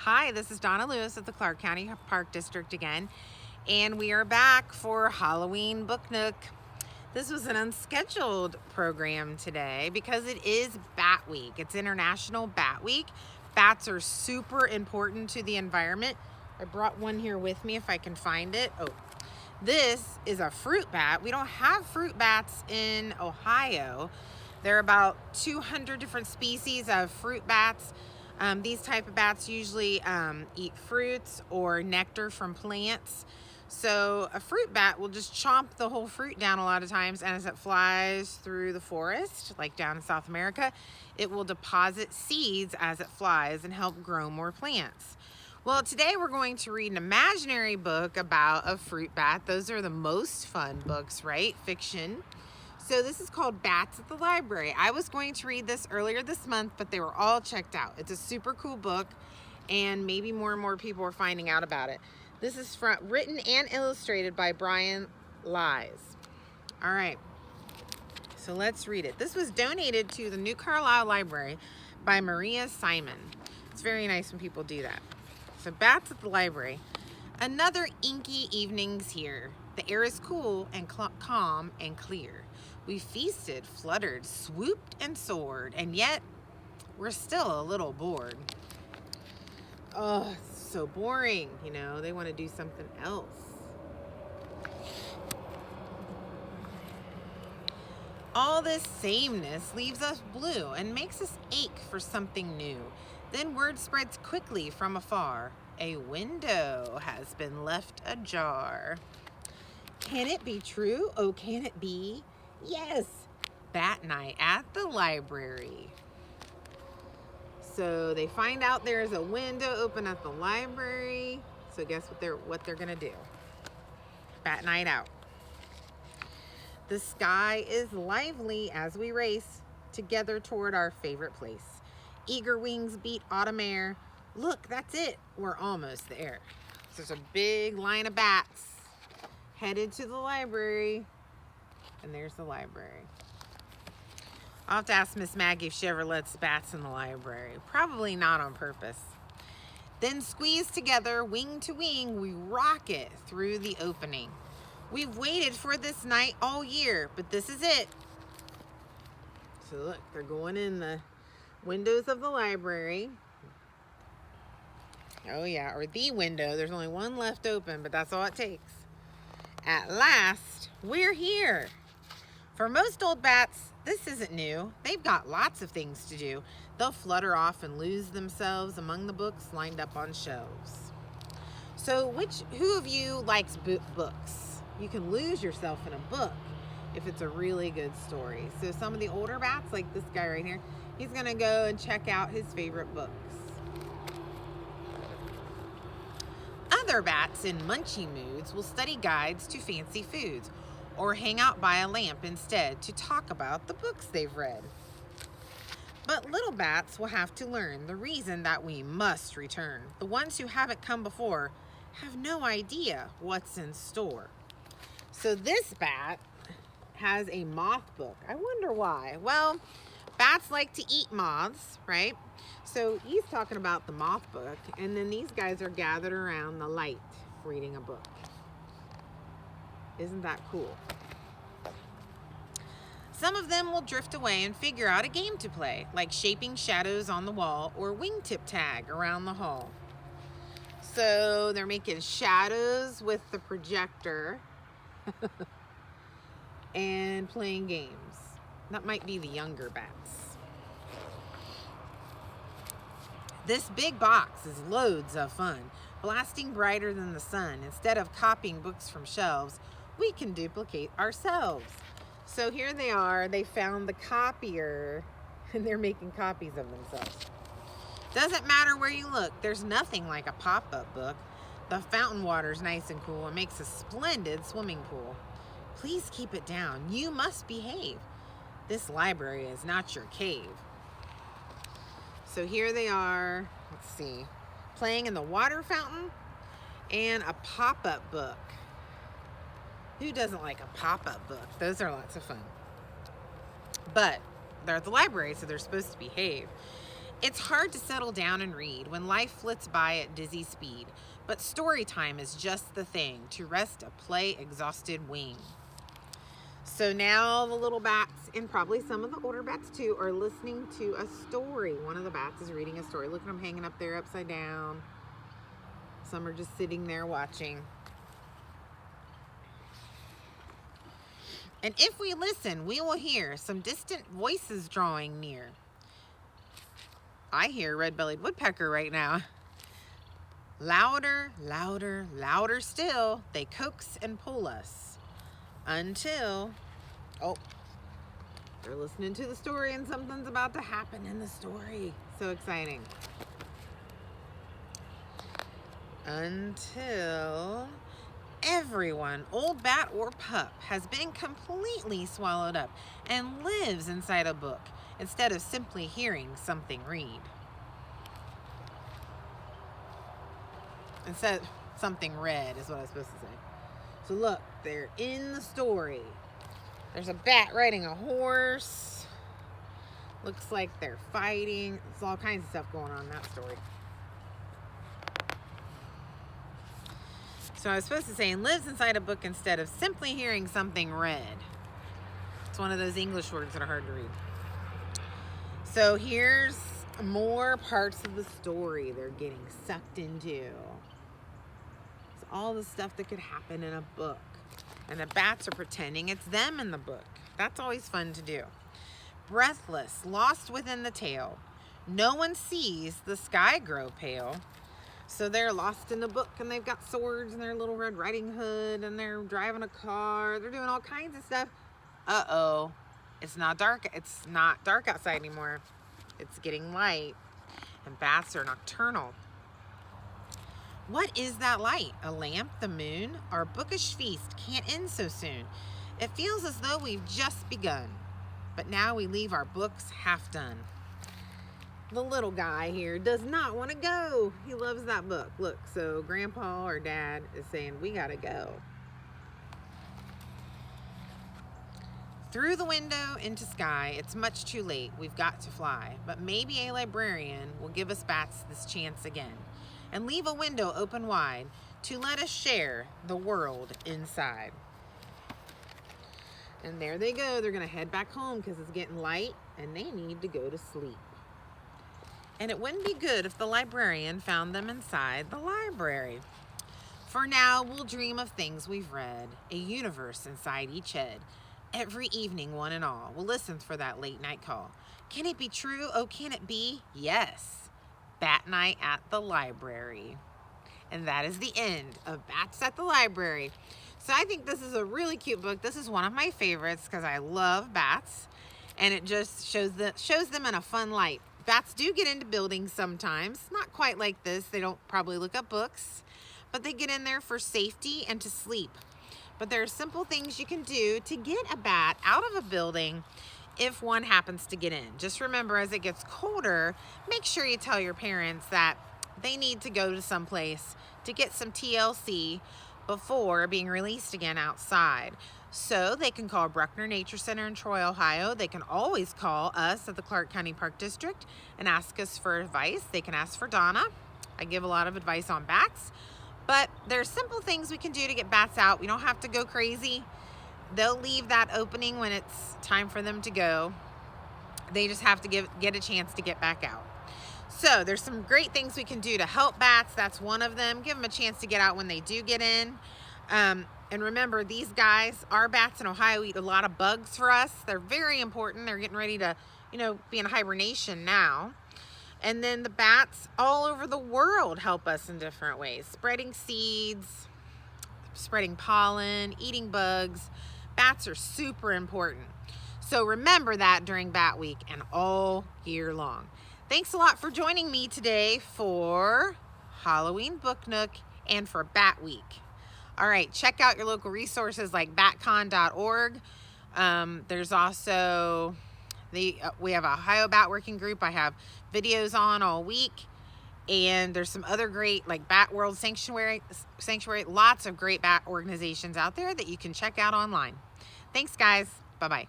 Hi, this is Donna Lewis at the Clark County Park District again, and we are back for Halloween Book Nook. This was an unscheduled program today because it is Bat Week. It's International Bat Week. Bats are super important to the environment. I brought one here with me if I can find it. Oh, this is a fruit bat. We don't have fruit bats in Ohio. There are about 200 different species of fruit bats. These type of bats usually eat fruits or nectar from plants. So a fruit bat will just chomp the whole fruit down a lot of times, and as it flies through the forest, like down in South America, it will deposit seeds as it flies and help grow more plants. Well, today we're going to read an imaginary book about a fruit bat. Those are the most fun books, right? Fiction. So this is called Bats at the Library. I was going to read this earlier this month, but they were all checked out. It's a super cool book, and maybe more and more people are finding out about it. This is written and illustrated by Brian Lies. All right, so let's read it. This was donated to the New Carlisle Library by Maria Simon. It's very nice when people do that. So Bats at the Library. Another inky evening's here. The air is cool and calm and clear. We feasted, fluttered, swooped, and soared, and yet we're still a little bored. Oh, it's so boring, you know, they want to do something else. All this sameness leaves us blue and makes us ache for something new. Then word spreads quickly from afar. A window has been left ajar. Can it be true? Oh, can it be? Yes, Bat Night at the library. So they find out there's a window open at the library. So guess what they're gonna do? Bat Night out. The sky is lively as we race together toward our favorite place. Eager wings beat autumn air. Look, that's it. We're almost there. So there's a big line of bats headed to the library. And there's the library. I'll have to ask Miss Maggie if she ever lets bats in the library. Probably not on purpose. Then squeezed together, wing to wing, we rocket through the opening. We've waited for this night all year, but this is it. So look, they're going in the windows of the library. Oh yeah, or the window. There's only one left open, but that's all it takes. At last, we're here. For most old bats, this isn't new. They've got lots of things to do. They'll flutter off and lose themselves among the books lined up on shelves. So who of you likes books? You can lose yourself in a book if it's a really good story. So some of the older bats, like this guy right here, he's gonna go and check out his favorite books. Other bats in munchy moods will study guides to fancy foods, or hang out by a lamp instead to talk about the books they've read. But little bats will have to learn the reason that we must return. The ones who haven't come before have no idea what's in store. So this bat has a moth book. I wonder why. Well, bats like to eat moths, right? So he's talking about the moth book, and then these guys are gathered around the light reading a book. Isn't that cool? Some of them will drift away and figure out a game to play, like shaping shadows on the wall or wingtip tag around the hall. So they're making shadows with the projector and playing games. That might be the younger bats. This big box is loads of fun, blasting brighter than the sun. Instead of copying books from shelves, we can duplicate ourselves. So here they are. They found the copier, and they're making copies of themselves. Doesn't matter where you look. There's nothing like a pop-up book. The fountain water's nice and cool and makes a splendid swimming pool. Please keep it down. You must behave. This library is not your cave. So here they are, let's see, playing in the water fountain and a pop-up book. Who doesn't like a pop-up book? Those are lots of fun. But they're at the library, so they're supposed to behave. It's hard to settle down and read when life flits by at dizzy speed, but story time is just the thing to rest a play-exhausted wing. So now the little bats, and probably some of the older bats too, are listening to a story. One of the bats is reading a story. Look at them hanging up there upside down. Some are just sitting there watching. And if we listen, we will hear some distant voices drawing near. I hear a red-bellied woodpecker right now. Louder, louder, louder still, they coax and pull us until, oh, they're listening to the story and something's about to happen in the story. So exciting. Until everyone, old bat or pup, has been completely swallowed up and lives inside a book instead of simply hearing something read. Instead, something read is what I was supposed to say. So look, they're in the story. There's a bat riding a horse. Looks like they're fighting. There's all kinds of stuff going on in that story. So I was supposed to say, and lives inside a book instead of simply hearing something read. It's one of those English words that are hard to read. So here's more parts of the story they're getting sucked into. It's all the stuff that could happen in a book. And the bats are pretending it's them in the book. That's always fun to do. Breathless, lost within the tale. No one sees the sky grow pale. So they're lost in the book and they've got swords and their little Red Riding Hood and they're driving a car. They're doing all kinds of stuff. Uh-oh. It's not dark. It's not dark outside anymore. It's getting light. And bats are nocturnal. What is that light? A lamp? The moon? Our bookish feast can't end so soon. It feels as though we've just begun. But now we leave our books half done. The little guy here does not want to go. He loves that book. Look, so Grandpa or Dad is saying, we gotta go. Through the window into sky, it's much too late. We've got to fly. But maybe a librarian will give us bats this chance again and leave a window open wide to let us share the world inside. And there they go. They're going to head back home because it's getting light and they need to go to sleep. And it wouldn't be good if the librarian found them inside the library. For now, we'll dream of things we've read, a universe inside each head. Every evening, one and all, we'll listen for that late night call. Can it be true? Oh, can it be? Yes. Bat night at the library. And that is the end of Bats at the Library. So I think this is a really cute book. This is one of my favorites because I love bats. And it just shows them in a fun light. Bats do get into buildings sometimes. Not quite like this. They don't probably look up books. But they get in there for safety and to sleep. But there are simple things you can do to get a bat out of a building if one happens to get in. Just remember, as it gets colder, make sure you tell your parents that they need to go to some place to get some TLC before being released again outside. So they can call Bruckner Nature Center in Troy, Ohio. They can always call us at the Clark County Park District and ask us for advice. They can ask for Donna. I give a lot of advice on bats. But there's simple things we can do to get bats out. We don't have to go crazy. They'll leave that opening when it's time for them to go. They just have to get a chance to get back out. So there's some great things we can do to help bats. That's one of them. Give them a chance to get out when they do get in. And remember, these guys, our bats in Ohio, eat a lot of bugs for us. They're very important. They're getting ready to, be in hibernation now. And then the bats all over the world help us in different ways. Spreading seeds, spreading pollen, eating bugs. Bats are super important. So remember that during Bat Week and all year long. Thanks a lot for joining me today for Halloween Book Nook and for Bat Week. All right, check out your local resources like batcon.org. There's also... we have a Ohio Bat Working Group I have videos on all week. And there's some other great, like Bat World Sanctuary, lots of great bat organizations out there that you can check out online. Thanks, guys. Bye-bye.